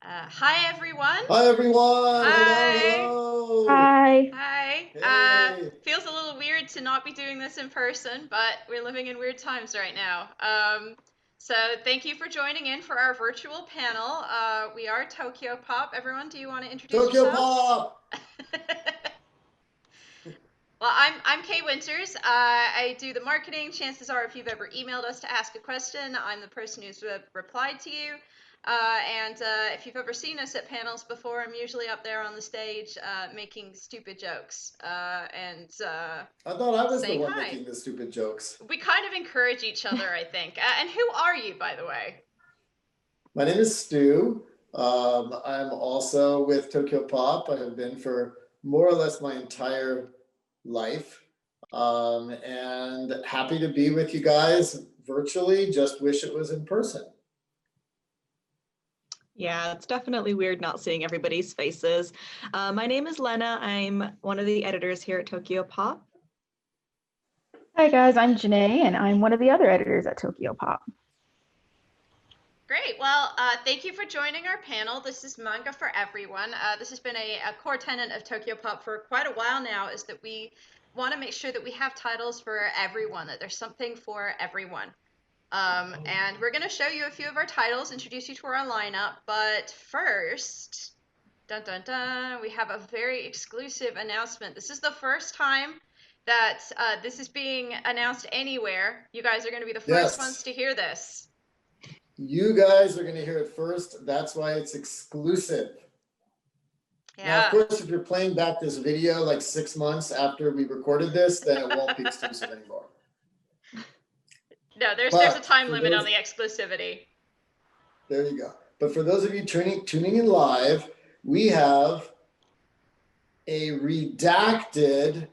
Hi everyone. Hi everyone! Hello, Hi. hello! Hi. Hi. Hey! Feels a little weird to not be doing this in person, but we're living in weird times right now. So thank you for joining in for our virtual panel. We are TOKYOPOP. Everyone, do you want to introduce Tokyo yourselves? Pop! Well, I'm Kay Winters. I do the marketing. Chances are, if you've ever emailed us to ask a question, I'm the person who's replied to you. And if you've ever seen us at panels before, I'm usually up there on the stage making stupid jokes and I thought I was the saying one hi. making the stupid jokes. We kind of encourage each other, I think. And who are you, by the way? My name is Stu. I'm also with Tokyo Pop. I have been for more or less my entire life. And happy to be with you guys virtually. Just wish it was in person. Yeah, it's definitely weird not seeing everybody's faces. My name is Lena. I'm one of the editors here at TOKYOPOP. Hi guys, I'm Janae, and I'm one of the other editors at TOKYOPOP. Great. Well, thank you for joining our panel. This is Manga for Everyone. This has been a core tenet of TOKYOPOP for quite a while now, is that we want to make sure that we have titles for everyone, that there's something for everyone. And we're going to show you a few of our titles, introduce you to our lineup, but first, dun dun dun, we have a very exclusive announcement. This is the first time that this is being announced anywhere. You guys are going to be the first ones Yes. to hear this. You guys are going to hear it first. That's why it's exclusive. Yeah. Now, of course, if you're playing back this video like 6 months after we recorded this, then it won't be exclusive anymore. No, there's a time limit on the exclusivity. There you go. But for those of you tuning in live, we have a redacted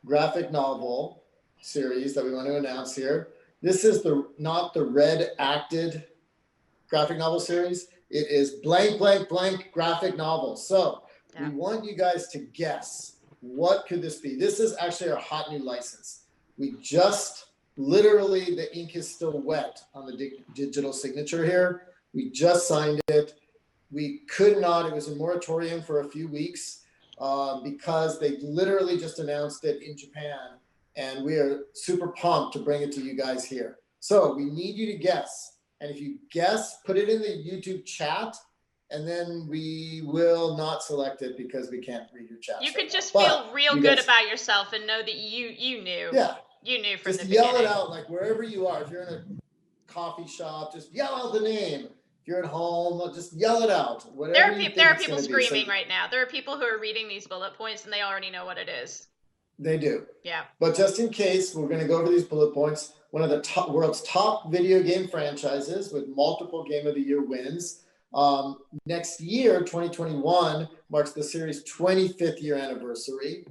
graphic novel series that we want to announce here. This is not the red acted graphic novel series. It is blank, blank, blank graphic novel. So we want you guys to guess, what could this be? This is actually our hot new license. We just literally, the ink is still wet on the digital signature here. We just signed it. We could not, it was a moratorium for a few weeks because they literally just announced it in Japan, and we are super pumped to bring it to you guys here. So we need you to guess. And if you guess, put it in the YouTube chat, and then we will not select it because we can't read your chat. You could just feel real good about yourself and know that you knew. Yeah. You knew from just the beginning. Just yell it out, like wherever you are. If you're in a coffee shop, just yell out the name. If you're at home, just yell it out. Whatever there are people screaming right now. There are people who are reading these bullet points and they already know what it is. They do. Yeah. But just in case, we're going to go over these bullet points. One of the world's top video game franchises with multiple Game of the Year wins. Next year, 2021, marks the series' 25th year anniversary.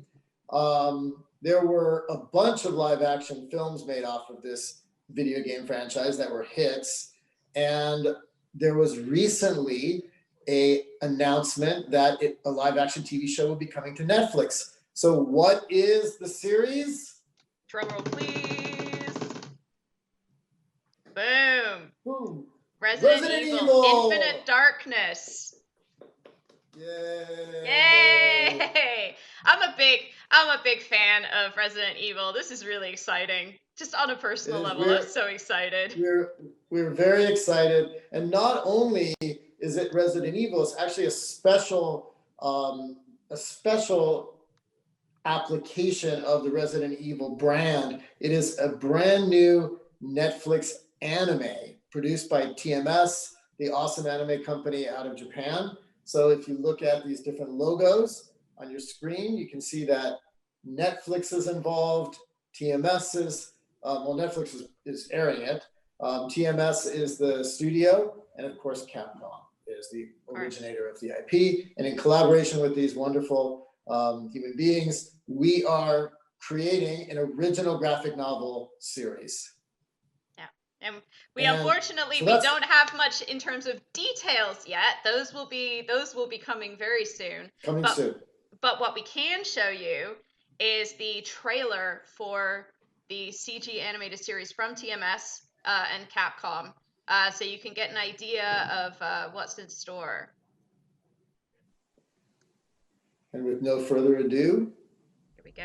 There were a bunch of live action films made off of this video game franchise that were hits. And there was recently an announcement that a live action TV show will be coming to Netflix. So what is the series? Drumroll, please. Boom. Boom. Resident Evil. Infinite Darkness. Yay. Yay. I'm a big fan of Resident Evil. This is really exciting. Just on a personal level, I'm so excited. We're very excited. And not only is it Resident Evil, it's actually a special application of the Resident Evil brand. It is a brand new Netflix anime produced by TMS, the awesome anime company out of Japan. So if you look at these different logos on your screen, you can see that Netflix is involved. TMS is, Netflix is airing it. TMS is the studio, and of course Capcom is the originator of the IP. And in collaboration with these wonderful human beings, we are creating an original graphic novel series. Yeah, and unfortunately we don't have much in terms of details yet. Those will be coming very soon. But what we can show you is the trailer for the CG animated series from TMS and Capcom, so you can get an idea of what's in store. And with no further ado, here we go.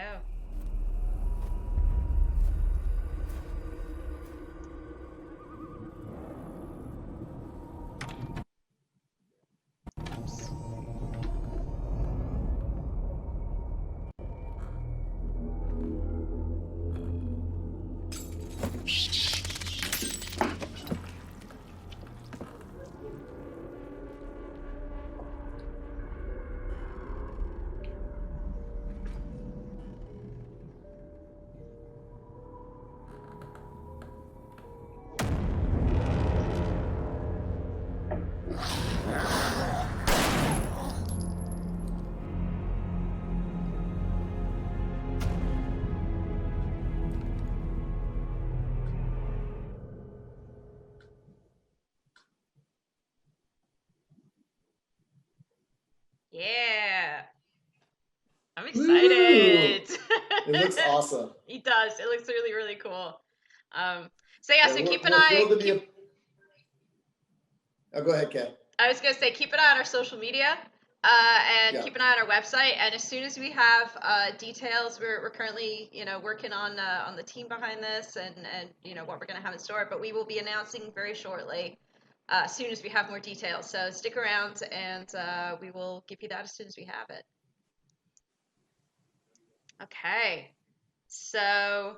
Yeah. I'm excited. It looks awesome. It does. It looks really, really cool. So yeah, so keep an we're eye. thrilled to be Oh, go ahead, Kat. I was gonna say, keep an eye on our social media, and Yeah. keep an eye on our website. And as soon as we have details, we're currently working on the team behind this and what we're gonna have in store. But we will be announcing very shortly, as soon as we have more details. So stick around, and we will give you that as soon as we have it. Okay, so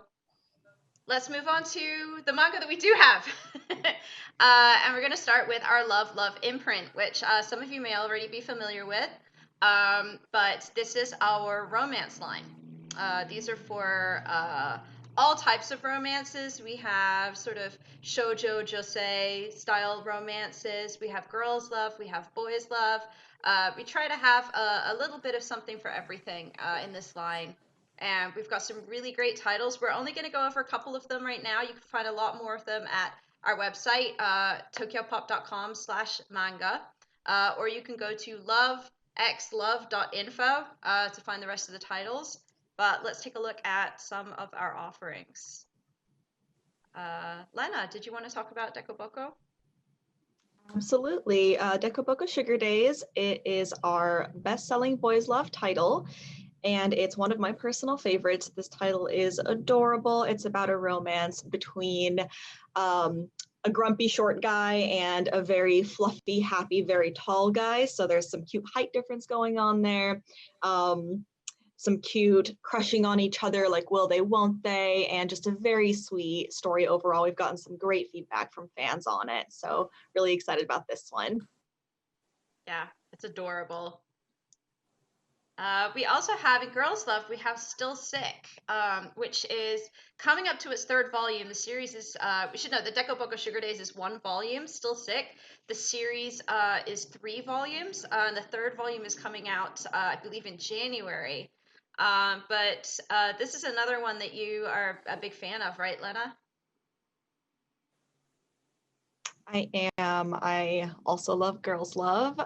let's move on to the manga that we do have. And we're going to start with our Love, Love imprint, which some of you may already be familiar with. But this is our romance line. These are for all types of romances. We have sort of shoujo, josei style romances. We have girls' love. We have boys' love. We try to have a little bit of something for everything in this line. And we've got some really great titles. We're only going to go over a couple of them right now. You can find a lot more of them at our website, tokyopop.com/manga, or you can go to lovexlove.info to find the rest of the titles. But let's take a look at some of our offerings. Lena, did you want to talk about Dekoboko? Absolutely. Dekoboko Sugar Days, it is our best-selling boys love title, and it's one of my personal favorites. This title is adorable. It's about a romance between a grumpy short guy and a very fluffy, happy, very tall guy. So there's some cute height difference going on there. Some cute crushing on each other, like will they, won't they, and just a very sweet story overall. We've gotten some great feedback from fans on it, so really excited about this one. Yeah, it's adorable. We also have in Girls Love, we have Still Sick, which is coming up to its third volume. The series is, we should know, the Dekoboko Sugar Days is 1 volume, Still Sick. The series is 3 volumes, and the third volume is coming out, I believe, in January. But this is another one that you are a big fan of, right, Lena? I am. I also love Girls Love.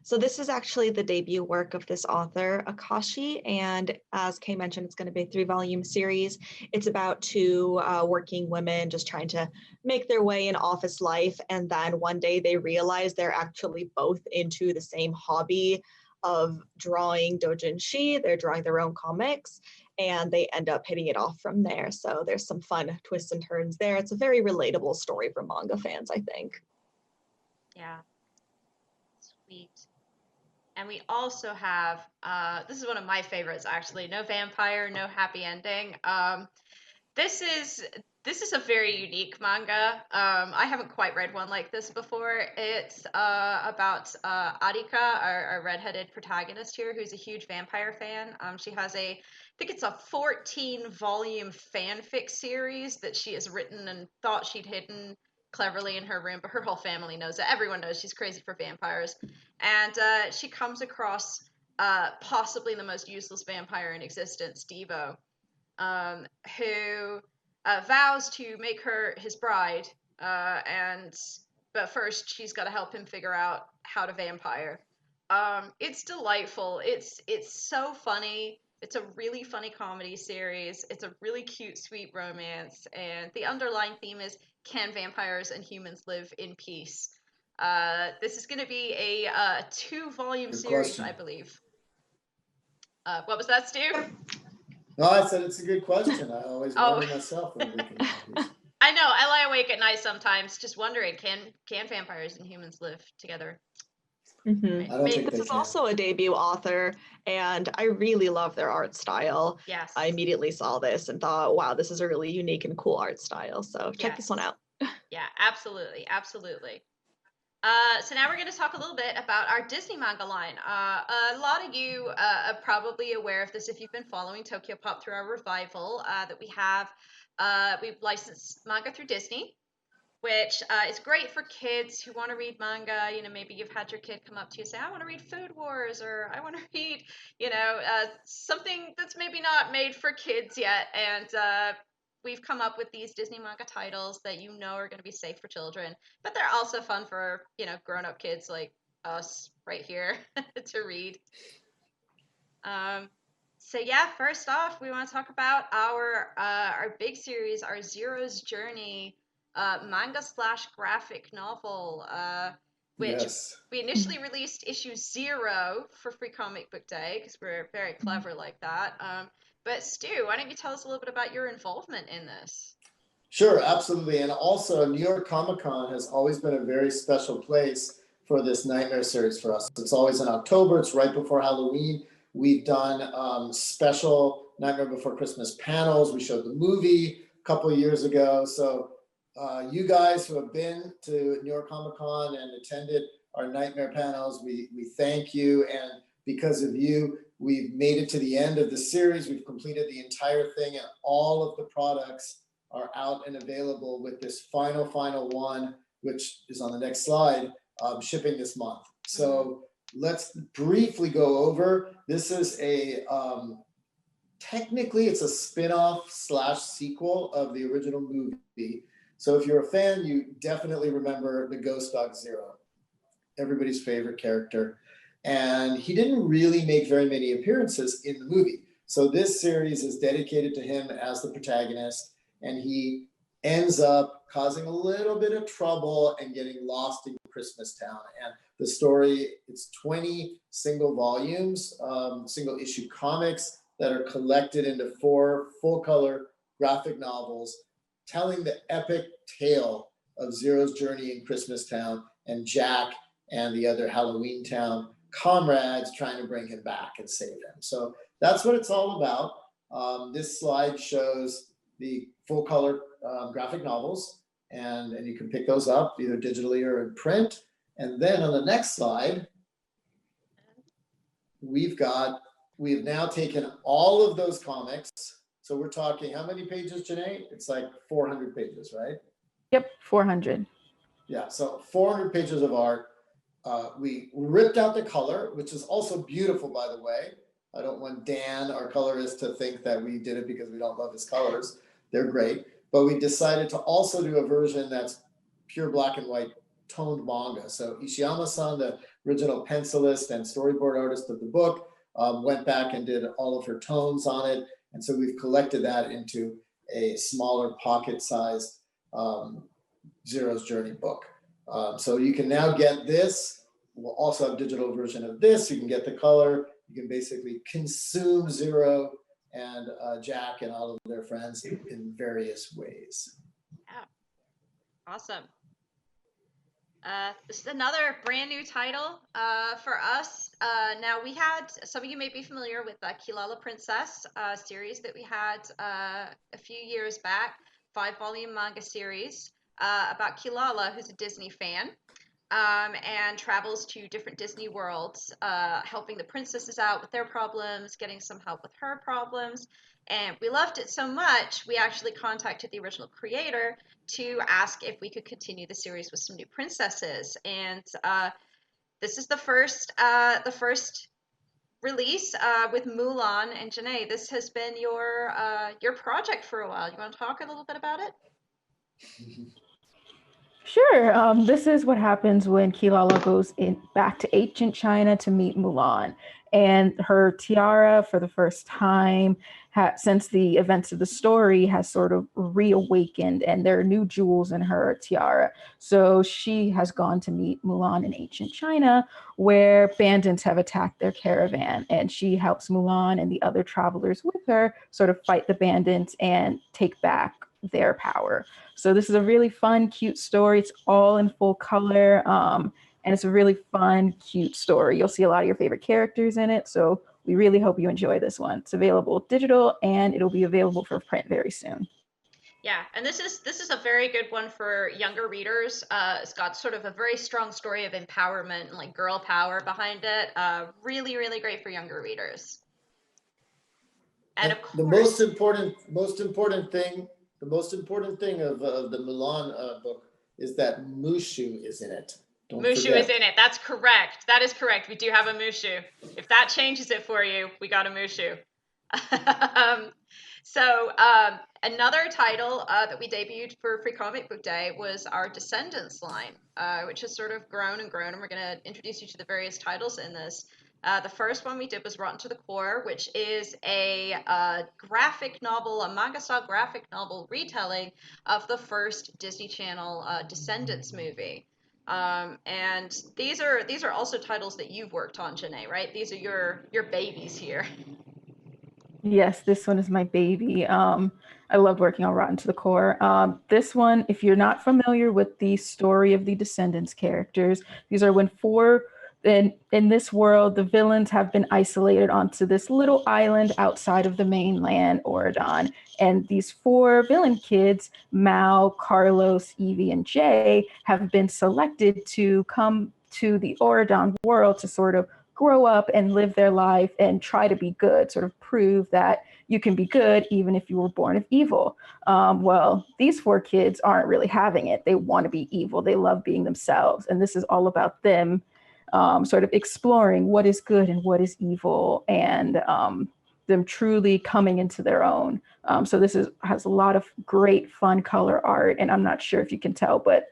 So this is actually the debut work of this author, Akashi, and as Kay mentioned, it's going to be a 3-volume series. It's about 2 working women just trying to make their way in office life, and then one day they realize they're actually both into the same hobby of drawing doujinshi. They're drawing their own comics, and they end up hitting it off from there. So there's some fun twists and turns there. It's a very relatable story for manga fans, I think. Yeah. Sweet. And we also have, this is one of my favorites actually, No Vampire, No Happy Ending. This is a very unique manga. I haven't quite read one like this before. It's about Arika, our redheaded protagonist here, who's a huge vampire fan. She has I think it's a 14-volume fanfic series that she has written and thought she'd hidden cleverly in her room, but her whole family knows it. Everyone knows she's crazy for vampires. And she comes across possibly the most useless vampire in existence, Devo, who vows to make her his bride, but first she's got to help him figure out how to vampire. It's delightful. It's so funny. It's a really funny comedy series. It's a really cute, sweet romance, and the underlying theme is, can vampires and humans live in peace? This is going to be a 2-volume Good series, question. I believe. What was that, Stu? No, I said it's a good question. I always Oh. wonder myself when we can have these. I know. I lie awake at night sometimes, just wondering, can vampires and humans live together? Mhm. I don't think This they is can. also a debut author, and I really love their art style. Yes. I immediately saw this and thought, wow, this is a really unique and cool art style. So check this one out. Yeah, absolutely, absolutely. So now we're going to talk a little bit about our Disney manga line. A lot of you are probably aware of this if you've been following Tokyopop through our revival, that we've licensed manga through Disney, which is great for kids who want to read manga. You know, maybe you've had your kid come up to you and say, I want to read Food Wars, or I want to read, something that's maybe not made for kids yet. And we've come up with these Disney manga titles that are going to be safe for children, but they're also fun for, grown-up kids like us right here to read. So yeah, first off, we want to talk about our big series, our Zero's Journey manga / graphic novel, which Yes. we initially released issue 0 for Free Comic Book Day because we're very clever like that. But Stu, why don't you tell us a little bit about your involvement in this? Sure, absolutely. And also, New York Comic Con has always been a very special place for this Nightmare series for us. It's always in October. It's right before Halloween. We've done special Nightmare Before Christmas panels. We showed the movie a couple of years ago. So you guys who have been to New York Comic Con and attended our Nightmare panels, we thank you. And because of you, we've made it to the end of the series. We've completed the entire thing, and all of the products are out and available with this final one, which is on the next slide, shipping this month. So let's briefly go over. This is a technically it's a spin-off / sequel of the original movie. So if you're a fan, you definitely remember the Ghost Dog Zero, everybody's favorite character. And he didn't really make very many appearances in the movie. So this series is dedicated to him as the protagonist, and he ends up causing a little bit of trouble and getting lost in Christmas Town. And the story, it's 20 single volumes, single issue comics that are collected into 4 full-color graphic novels telling the epic tale of Zero's journey in Christmas Town and Jack and the other Halloween Town comrades trying to bring him back and save him. So that's what it's all about. This slide shows the full color graphic novels, and you can pick those up either digitally or in print. And then on the next slide, we've now taken all of those comics. So we're talking, how many pages, Janae? It's like 400 pages, right? Yep, 400. Yeah, so 400 pages of art. We ripped out the color, which is also beautiful, by the way. I don't want Dan, our colorist, to think that we did it because we don't love his colors. They're great. But we decided to also do a version that's pure black and white toned manga. So Ishiyama-san, the original pencilist and storyboard artist of the book, went back and did all of her tones on it. And so we've collected that into a smaller pocket-sized Zero's Journey book. So you can now get this. We'll also have a digital version of this. You can get the color. You can basically consume Zero and Jack and all of their friends in various ways. Yeah, awesome. This is another brand new title for us. Now some of you may be familiar with the Kilala Princess series that we had a few years back, 5-volume manga series about Kilala, who's a Disney fan, and travels to different Disney worlds, helping the princesses out with their problems, getting some help with her problems. And we loved it so much, we actually contacted the original creator to ask if we could continue the series with some new princesses. And this is the first release with Mulan and Janae. This has been your project for a while. You want to talk a little bit about it? Sure. This is what happens when Kilala goes back to ancient China to meet Mulan. And her tiara, for the first time, since the events of the story, has sort of reawakened, and there are new jewels in her tiara. So she has gone to meet Mulan in ancient China, where bandits have attacked their caravan. And she helps Mulan and the other travelers with her sort of fight the bandits and take back their power. So this is a really fun, cute story. It's all in full color, and it's a really fun, cute story. You'll see a lot of your favorite characters in it. So we really hope you enjoy this one. It's available digital, and it'll be available for print very soon. Yeah, and this is a very good one for younger readers. It's got sort of a very strong story of empowerment and like girl power behind it. Really, really great for younger readers. And of The course, most important thing of the Mulan book is that Mushu is in it. Don't Mushu forget. is in it. That's correct. That is correct. We do have a Mushu. If that changes it for you, we got a Mushu. Another title that we debuted for Free Comic Book Day was our Descendants line, which has sort of grown and grown, and we're going to introduce you to the various titles in this. The first one we did was Rotten to the Core, which is a graphic novel, a manga-style graphic novel retelling of the first Disney Channel Descendants movie. And these are also titles that you've worked on, Janae, right? These are your babies here. Yes, this one is my baby. I loved working on Rotten to the Core. This one, if you're not familiar with the story of the Descendants characters, these are when in this world, the villains have been isolated onto this little island outside of the mainland, Oregon. And these four villain kids, Mao, Carlos, Evie, and Jay, have been selected to come to the Oregon world to sort of grow up and live their life and try to be good, sort of prove that you can be good even if you were born of evil. Well, these four kids aren't really having it. They want to be evil. They love being themselves. And this is all about them sort of exploring what is good and what is evil, and them truly coming into their own. So this has a lot of great fun color art. And I'm not sure if you can tell, but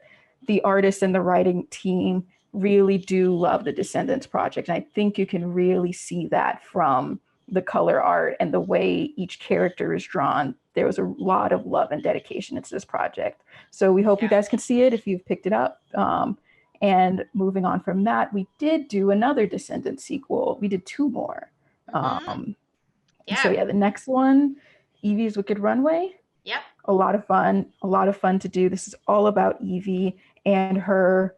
the artists and the writing team really do love the Descendants project. And I think you can really see that from the color art and the way each character is drawn. There was a lot of love and dedication into this project. So we hope you guys can see it if you've picked it up. And moving on from that, we did do another Descendants sequel. We did two more. So yeah, the next one, Evie's Wicked Runway. Yep. A lot of fun to do. This is all about Evie and her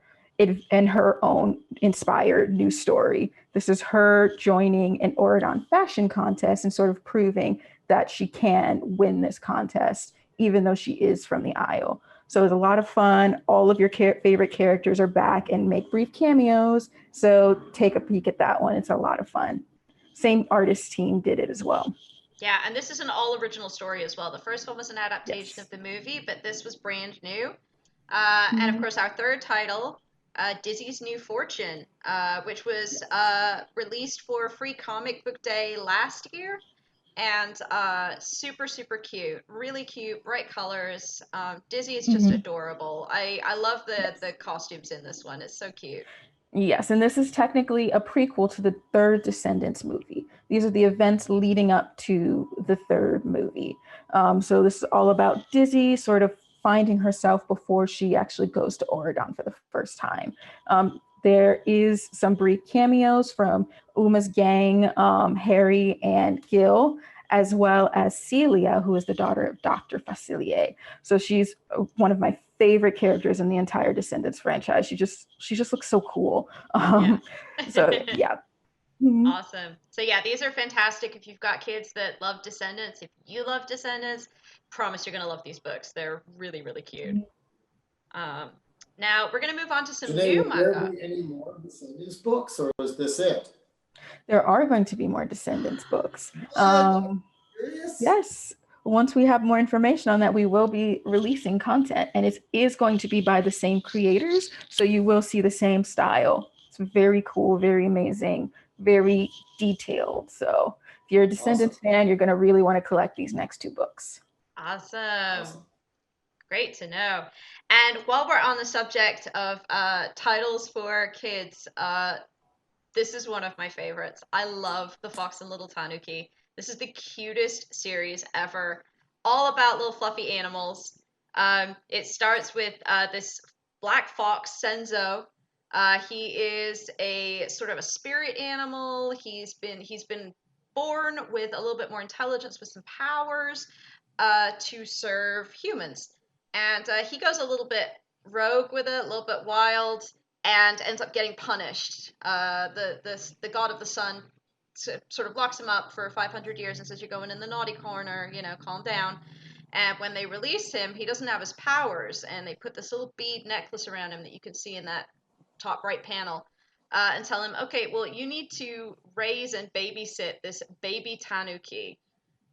own inspired new story. This is her joining an Oregon fashion contest and sort of proving that she can win this contest, even though she is from the Isle. So it's a lot of fun. All of your favorite characters are back and make brief cameos. So take a peek at that one. It's a lot of fun. Same artist team did it as well. Yeah, and this is an all original story as well. The first one was an adaptation of the movie, but this was brand new. And of course, our third title, Dizzy's New Fortune, which was released for Free Comic Book Day last year. And super, super cute. Really cute, bright colors. Dizzy is just adorable. I love the costumes in this one. It's so cute. Yes, and this is technically a prequel to the third Descendants movie. These are the events leading up to the third movie. So this is all about Dizzy sort of finding herself before she actually goes to Oregon for the first time. There is some brief cameos from Uma's gang, Harry and Gil, as well as Celia, who is the daughter of Dr. Facilier. So she's one of my favorite characters in the entire Descendants franchise. She just looks so cool. So yeah. Awesome. So yeah, these are fantastic. If you've got kids that love Descendants, if you love Descendants, promise you're gonna love these books. They're really, really cute. Now we're gonna move on to some Janae, new will there manga. be any more Descendants books, or is this it? There are going to be more Descendants books. Serious? Yes. Once we have more information on that, we will be releasing content, and it is going to be by the same creators. So you will see the same style. It's very cool, very amazing, very detailed. So if you're a Descendants fan, you're going to really want to collect these next two books. Awesome. Great to know. And while we're on the subject of titles for kids, this is one of my favorites. I love The Fox and Little Tanuki. This is the cutest series ever, all about little fluffy animals. It starts with this black fox, Senzo. He is a sort of a spirit animal. He's been born with a little bit more intelligence, with some powers, to serve humans. And he goes a little bit rogue with it, a little bit wild, and ends up getting punished. The god of the sun sort of locks him up for 500 years and says, "You're going in the naughty corner. Calm down." And when they release him, he doesn't have his powers, and they put this little bead necklace around him that you can see in that top right panel, and tell him, "Okay, well, you need to raise and babysit this baby tanuki,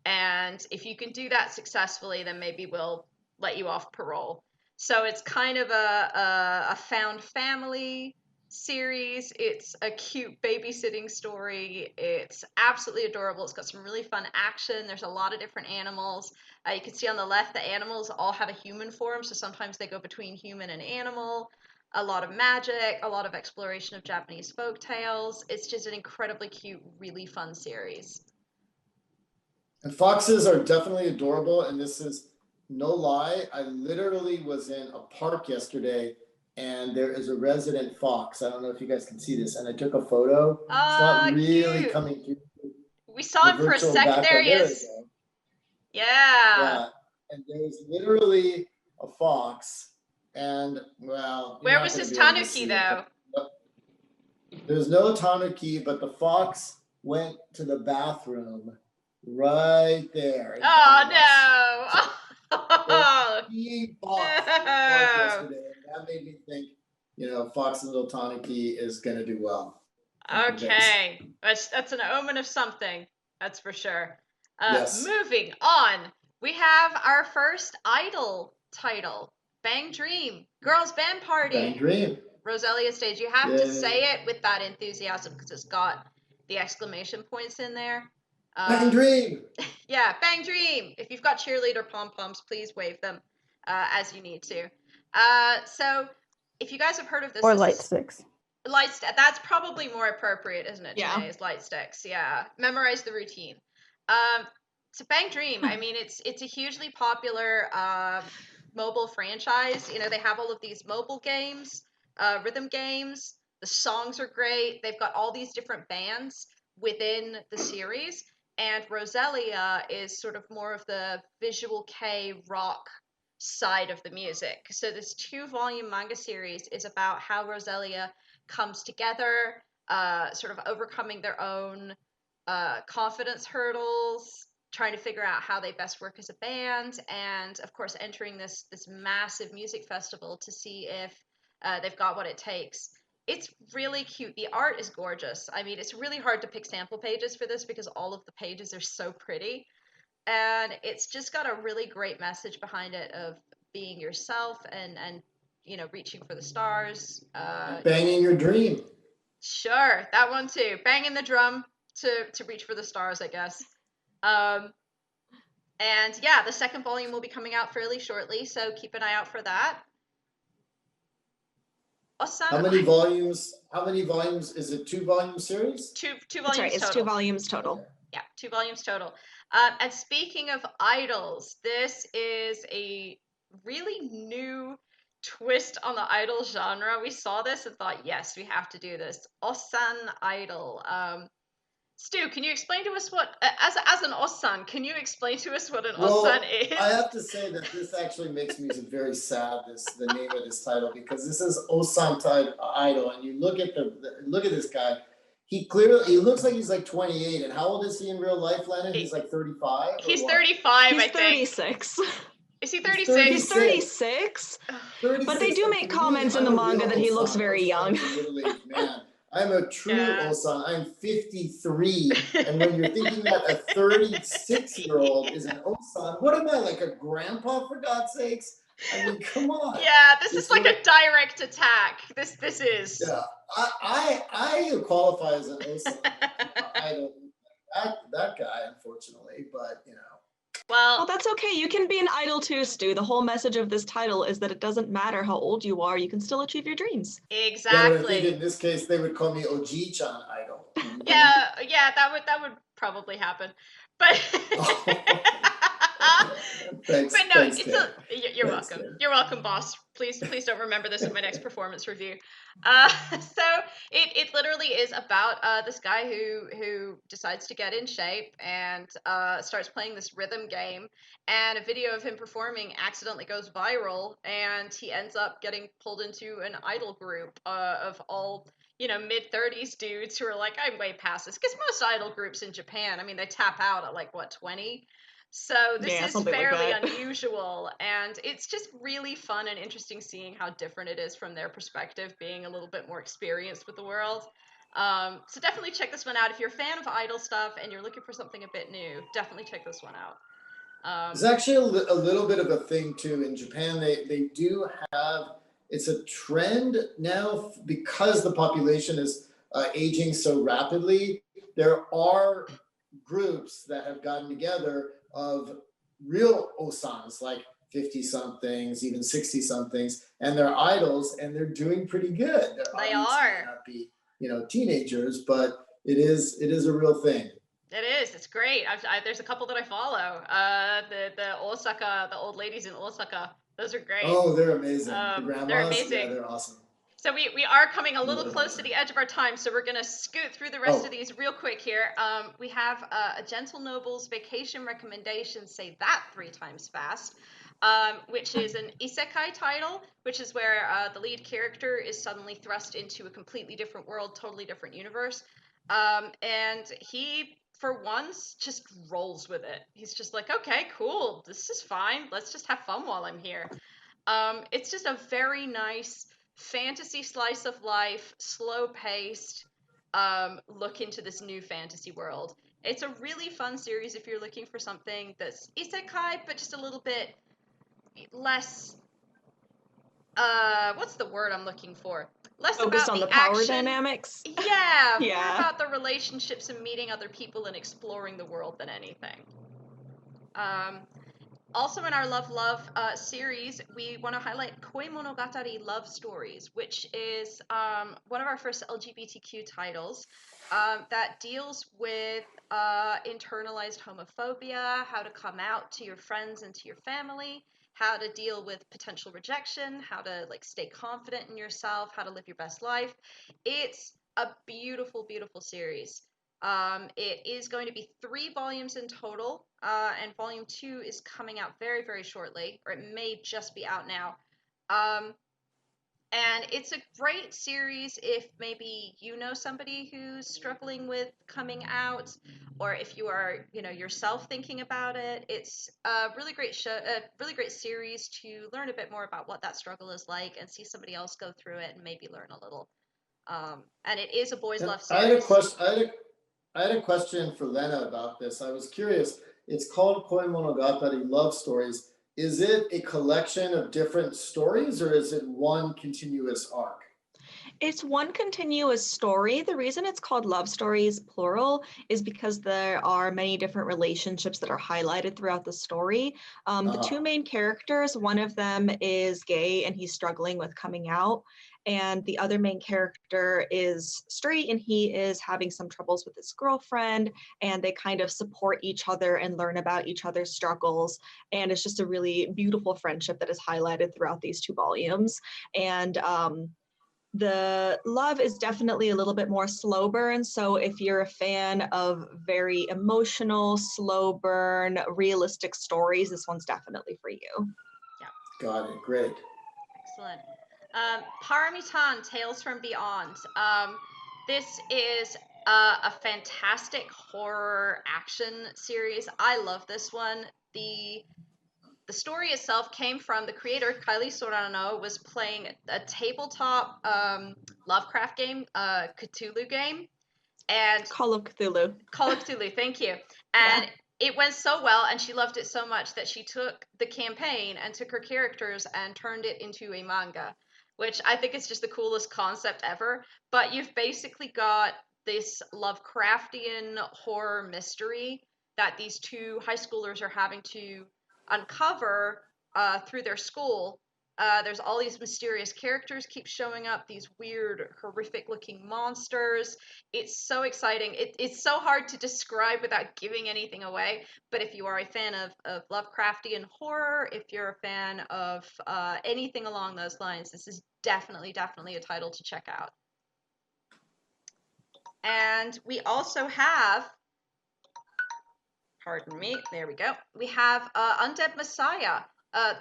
and if you can do that successfully, then maybe we'll let you off parole." So it's kind of a found family series. It's a cute babysitting story. It's absolutely adorable. It's got some really fun action. There's a lot of different animals. You can see on the left, the animals all have a human form, so sometimes they go between human and animal. A lot of magic, a lot of exploration of Japanese folk tales. It's just an incredibly cute, really fun series. And foxes are definitely adorable. And this is no lie. I literally was in a park yesterday and there is a resident fox. I don't know if you guys can see this. And I took a photo. It's not really Cute. coming through We saw the him for a virtual second. There background. he There is. we go. Yeah. Yeah. And there's literally a fox. And well, you're Where not was gonna his be able to tanuki see it, though? but there's no tanuki, but the fox went to the bathroom right there in front of us. Oh no. He fox in the park yesterday, and that made me think, Fox and Little Tanuki is gonna do well. I'm convinced. Okay. That's an omen of something. That's for sure. Yes. Moving on. We have our first idol title. Bang Dream. Girls Band Party. Bang Dream. Roselia Stage. You have to Yay. say it with that enthusiasm because it's got the exclamation points in there. Bang Dream. Yeah, Bang Dream. If you've got cheerleader pom-poms, please wave them as you need to. So if you guys have heard of this, Or this light is sticks. that's probably more appropriate, isn't it? Yeah. Janae, is light sticks. Yeah, memorize the routine. So Bang Dream. I mean, it's a hugely popular mobile franchise. They have all of these mobile games, rhythm games. The songs are great. They've got all these different bands within the series, and Roselia is sort of more of the visual kei rock side of the music. So this 2-volume manga series is about how Roselia comes together, sort of overcoming their own confidence hurdles, trying to figure out how they best work as a band, and of course entering this massive music festival to see if they've got what it takes. It's really cute. The art is gorgeous. I mean, it's really hard to pick sample pages for this because all of the pages are so pretty, and it's just got a really great message behind it of being yourself and reaching for the stars. Banging your dream. Sure, that one too. Banging the drum to reach for the stars, I guess. And yeah, the second volume will be coming out fairly shortly, so keep an eye out for that. Osaka. How many volumes? Is it 2-volume series? Two volumes That's right. It's total. 2 volumes total. Okay. Yeah, 2 volumes total. And speaking of idols, this is a really new twist on the idol genre. We saw this and thought, yes, we have to do this. Osan idol. Stu, can you explain to us what, as an Osan, can you explain to us what an Osan is? I have to say that this actually makes me very sad. The name of this title, because this is Osan idol, and you look at look at this guy. He looks like he's like 28. And how old is he in real life, Lennon? He's like 35. He's 35, He's I think. 36. Is he 36? He's 36. But they do make comments in the manga that he looks very young. Man, I'm a true Yeah. Osan. I'm 53. And when you're thinking that a 36-year-old is an Osan, what am I, like a grandpa, for God's sakes? I mean, come on. Yeah, this is like a direct attack. This is. Yeah, I qualify as an Osan. I don't that guy, unfortunately, but Well, that's okay. You can be an idol too, Stu. The whole message of this title is that it doesn't matter how old you are, you can still achieve your dreams. Yeah, but I think Exactly. in this case they would call me Oji-chan idol. Yeah, that would probably happen. But Thanks, but no, thanks, it's Dan. you're Thanks, welcome. Dan. You're welcome, boss. Please don't remember this in my next performance review. So it literally is about this guy who decides to get in shape and starts playing this rhythm game, and a video of him performing accidentally goes viral, and he ends up getting pulled into an idol group of all mid-30s dudes who are like, I'm way past this, because most idol groups in Japan, I mean, they tap out at like what, 20. So this Yeah, is something like fairly that. unusual, and it's just really fun and interesting seeing how different it is from their perspective, being a little bit more experienced with the world. So definitely check this one out if you're a fan of idol stuff and you're looking for something a bit new. Definitely check this one out. There's actually a little bit of a thing too in Japan. They do have, it's a trend now because the population is aging so rapidly. There are groups that have gotten together of real osans, like 50 somethings, even 60 somethings, and they're idols, and they're doing pretty good. Their They audience may are. not be, teenagers, but it is a real thing. It is. It's great. There's a couple that I follow. The Osaka, the old ladies in Osaka. Those are great. Oh, they're amazing. The They're grandmas, yeah, amazing. they're awesome. So we are coming a little Love close to that. the edge of our time, so we're gonna scoot through the rest Oh, of these real quick here. We have a Gentle Noble's vacation recommendation. Say that 3 times fast. Which is an isekai title, which is where the lead character is suddenly thrust into a completely different world, totally different universe. And he, for once, just rolls with it. He's just like, okay, cool, this is fine. Let's just have fun while I'm here. It's just a very nice fantasy slice of life, slow paced look into this new fantasy world. It's a really fun series if you're looking for something that's isekai, but just a little bit less. What's the word I'm looking for? Less Focused about on the the power action. dynamics. Yeah, more Yeah. about the relationships and meeting other people and exploring the world than anything. Um, Also, in our Love series, we want to highlight Koi Monogatari Love Stories, which is one of our first LGBTQ titles that deals with internalized homophobia, how to come out to your friends and to your family, how to deal with potential rejection, how to like stay confident in yourself, how to live your best life. It's a beautiful, beautiful series. It is going to be 3 volumes in total, and volume 2 is coming out very, very shortly, or it may just be out now. Um, and it's a great series if maybe you know somebody who's struggling with coming out, or if you are, yourself thinking about it. It's a really great show, a really great series to learn a bit more about what that struggle is like and see somebody else go through it and maybe learn a little. And it is a boys' and love I had a series. question. I had a question for Lena about this. I was curious. It's called Koi Monogatari Love Stories. Is it a collection of different stories, or is it one continuous arc? It's one continuous story. The reason it's called love stories, plural, is because there are many different relationships that are highlighted throughout the story. The two Uh-huh. main characters, one of them is gay and he's struggling with coming out. And the other main character is straight and he is having some troubles with his girlfriend. And they kind of support each other and learn about each other's struggles. And it's just a really beautiful friendship that is highlighted throughout these 2 volumes. And the love is definitely a little bit more slow burn. So if you're a fan of very emotional, slow burn, realistic stories, this one's definitely for you. Got it. Great. Excellent. Paramitan, Tales from Beyond. This is a fantastic horror action series. I love this one. The story itself came from the creator, Kylie Sorano, was playing a tabletop Lovecraft game, Cthulhu game, and Call of Cthulhu. Call of Cthulhu, thank you. Yeah. And it went so well, and she loved it so much that she took the campaign and took her characters and turned it into a manga, which I think is just the coolest concept ever. But you've basically got this Lovecraftian horror mystery that these two high schoolers are having to uncover through their school. There's all these mysterious characters keep showing up, these weird, horrific looking monsters. It's so exciting. It's so hard to describe without giving anything away. But if you are a fan of Lovecraftian horror, if you're a fan of anything along those lines, this is definitely a title to check out. And we also have, pardon me, there we go. We have Undead Messiah.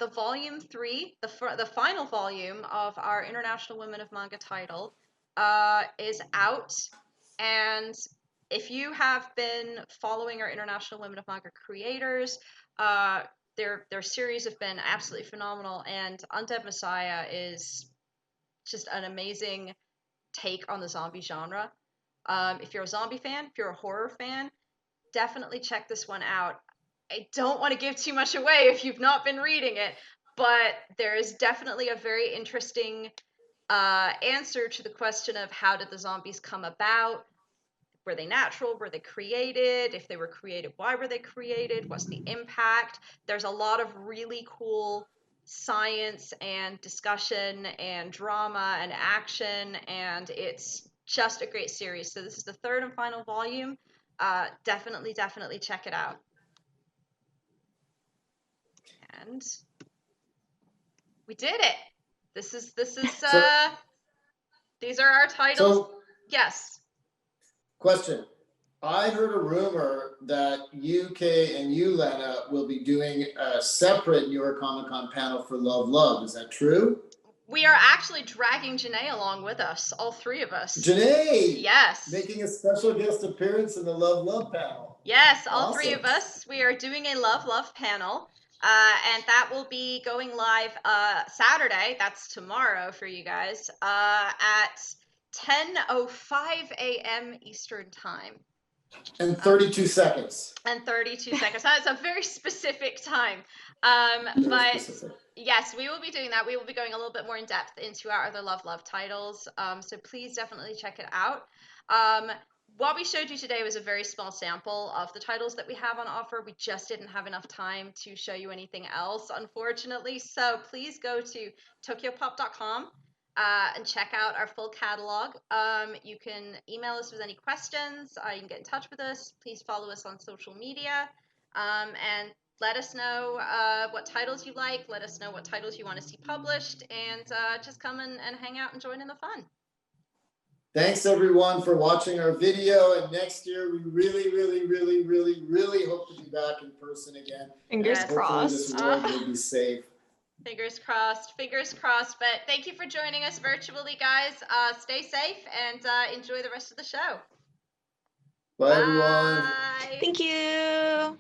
The volume 3, the final volume of our International Women of Manga title, is out. And if you have been following our International Women of Manga creators, their series have been absolutely phenomenal. And Undead Messiah is just an amazing take on the zombie genre. If you're a zombie fan, if you're a horror fan, definitely check this one out. I don't want to give too much away if you've not been reading it, but there is definitely a very interesting answer to the question of how did the zombies come about? Were they natural? Were they created? If they were created, why were they created? What's the impact? There's a lot of really cool science and discussion and drama and action, and it's just a great series. So this is the third and final volume. Definitely check it out. And we did it. This is these are our titles. So, yes. question. I heard a rumor that UK and you, Lena, will be doing a separate New York Comic Con panel for Love. Is that true? We are actually dragging Janae along with us, all three of us. Janae! Yes. Making a special guest appearance in the Love panel. Yes, all Awesome. three of us. We are doing a Love panel. And that will be going live Saturday. That's tomorrow for you guys. At 10:05 a.m. Eastern time. And 32 seconds. And 32 seconds. That's a very specific time. Specific. Yes, we will be doing that. We will be going a little bit more in depth into our other Love titles. So please definitely check it out. What we showed you today was a very small sample of the titles that we have on offer. We just didn't have enough time to show you anything else, unfortunately. So please go to TOKYOPOP.com and check out our full catalog. You can email us with any questions. You can get in touch with us. Please follow us on social media. And let us know what titles you like. Let us know what titles you want to see published. And just come and hang out and join in the fun. Thanks everyone for watching our video, and next year we really hope to be back in person again. Fingers crossed. This world will be safe. Fingers crossed. But thank you for joining us virtually, guys. Stay safe and enjoy the rest of the show. Bye everyone. Bye. Thank you.